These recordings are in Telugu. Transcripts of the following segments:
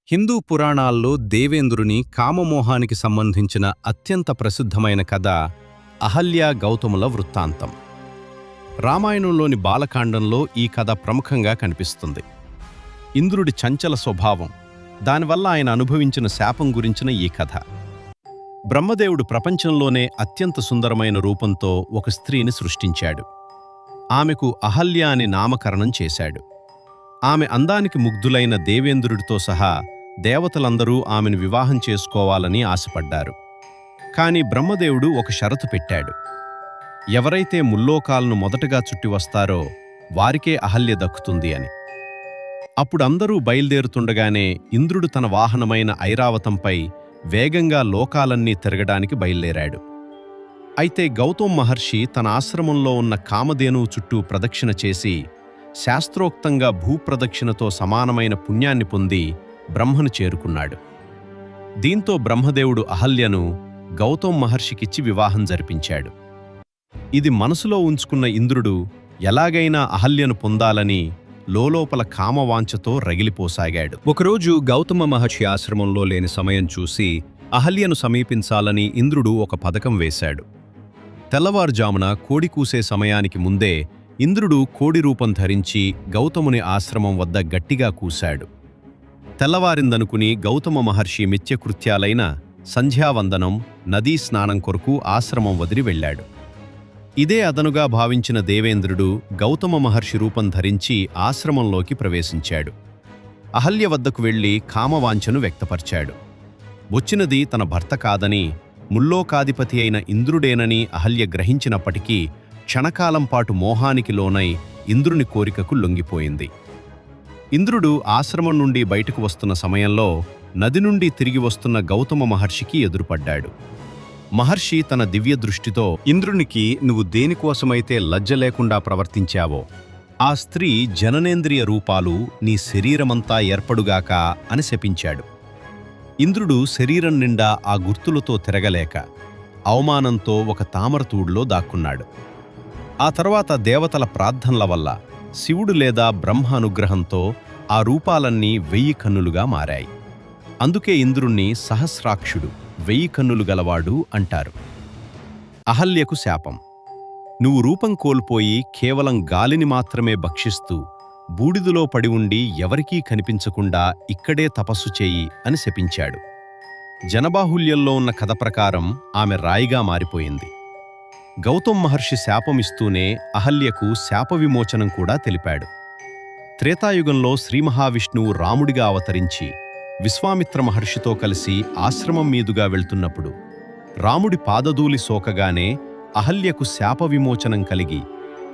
హిందూ పురాణాల్లో దేవేంద్రుని కామమోహానికి సంబంధించిన అత్యంత ప్రసిద్ధమైన కథ అహల్య గౌతముల వృత్తాంతం. రామాయణంలోని బాలకాండంలో ఈ కథ ప్రముఖంగా కనిపిస్తుంది. ఇంద్రుడి చంచల స్వభావం, దానివల్ల ఆయన అనుభవించిన శాపం గురించిన ఈ కథ. బ్రహ్మదేవుడు ప్రపంచంలోనే అత్యంత సుందరమైన రూపంతో ఒక స్త్రీని సృష్టించాడు. ఆమెకు అహల్య అని నామకరణం చేశాడు. ఆమె అందానికి ముగ్ధులైన దేవేంద్రుడితో సహా దేవతలందరూ ఆమెను వివాహం చేసుకోవాలని ఆశపడ్డారు. కాని బ్రహ్మదేవుడు ఒక షరతు పెట్టాడు. ఎవరైతే ముల్లోకాలను మొదటగా చుట్టివస్తారో వారికే అహల్య దక్కుతుంది అని. అప్పుడందరూ బయల్దేరుతుండగానే ఇంద్రుడు తన వాహనమైన ఐరావతంపై వేగంగా లోకాలన్నీ తిరగడానికి బయల్దేరాడు. అయితే గౌతమ్ మహర్షి తన ఆశ్రమంలో ఉన్న కామధేనువు చుట్టూ ప్రదక్షిణ చేసి శాస్త్రోక్తంగా భూప్రదక్షిణతో సమానమైన పుణ్యాన్ని పొంది బ్రహ్మను చేరుకున్నాడు. దీంతో బ్రహ్మదేవుడు అహల్యను గౌతమ్ మహర్షికిచ్చి వివాహం జరిపించాడు. ఇది మనసులో ఉంచుకున్న ఇంద్రుడు ఎలాగైనా అహల్యను పొందాలని లోలోపల కామవాంఛతో రగిలిపోసాగాడు. ఒకరోజు గౌతమ మహర్షి ఆశ్రమంలో లేని సమయం చూసి అహల్యను సమీపించాలని ఇంద్రుడు ఒక పథకం వేశాడు. తెల్లవారుజామున కోడి కూసే సమయానికి ముందే ఇంద్రుడు కోడి రూపం ధరించి గౌతముని ఆశ్రమం వద్ద గట్టిగా కూశాడు. తెల్లవారిందనుకుని గౌతమ మహర్షి మిథ్యకృత్యాలైన సంధ్యావందనం, నదీ స్నానం కొరకు ఆశ్రమం వదిలి వెళ్ళాడు. ఇదే అదనుగా భావించిన దేవేంద్రుడు గౌతమ మహర్షి రూపం ధరించి ఆశ్రమంలోకి ప్రవేశించాడు. అహల్య వద్దకు వెళ్లి కామవాంఛను వ్యక్తపరిచాడు. వచ్చినది తన భర్త కాదని, ముల్లోకాధిపతి అయిన ఇంద్రుడేనని అహల్య గ్రహించినప్పటికీ క్షణకాలం పాటు మోహానికి లోనై ఇంద్రుని కోరికకు లొంగిపోయింది. ఇంద్రుడు ఆశ్రమం నుండి బయటకు వస్తున్న సమయంలో నది నుండి తిరిగి వస్తున్న గౌతమ మహర్షికి ఎదురుపడ్డాడు. మహర్షి తన దివ్య దృష్టితో, ఇంద్రునికి నువ్వు దేనికోసమైతే లజ్జ లేకుండా ప్రవర్తించావో ఆ స్త్రీ జననేంద్రియ రూపాలు నీ శరీరమంతా ఏర్పడుగాక అని శపించాడు. ఇంద్రుడు శరీరం నిండా ఆ గుర్తులతో తిరగలేక అవమానంతో ఒక తామరతూడులో దాక్కున్నాడు. ఆ తర్వాత దేవతల ప్రార్థనల వల్ల శివుడు లేదా బ్రహ్మ అనుగ్రహంతో ఆ రూపాలన్నీ 1000 కన్నులుగా మారాయి. అందుకే ఇంద్రుణ్ణి సహస్రాక్షుడు, 1000 కన్నులు గలవాడు అంటారు. అహల్యకు శాపం: నువ్వు రూపం కోల్పోయి కేవలం గాలిని మాత్రమే భక్షిస్తూ బూడిదలో పడి ఉండి ఎవరికీ కనిపించకుండా ఇక్కడే తపస్సు చేయి అని శపించాడు. జనబాహుల్యంలో ఉన్న కథ ప్రకారం ఆమె రాయిగా మారిపోయింది. గౌతమ్ మహర్షి శాపమిస్తూనే అహల్యకు శాప విమోచనం కూడా తెలిపాడు. త్రేతాయుగంలో శ్రీ మహావిష్ణువు రాముడిగా అవతరించి విశ్వామిత్ర మహర్షితో కలిసి ఆశ్రమం మీదుగా వెళ్తున్నప్పుడు రాముడి పాదధూళి సోకగానే అహల్యకు శాప విమోచనం కలిగి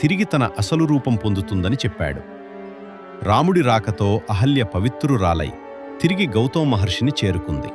తిరిగి తన అసలు రూపం పొందుతుందని చెప్పాడు. రాముడి రాకతో అహల్య పవిత్రురాలై తిరిగి గౌతమ మహర్షిని చేరుకుంది.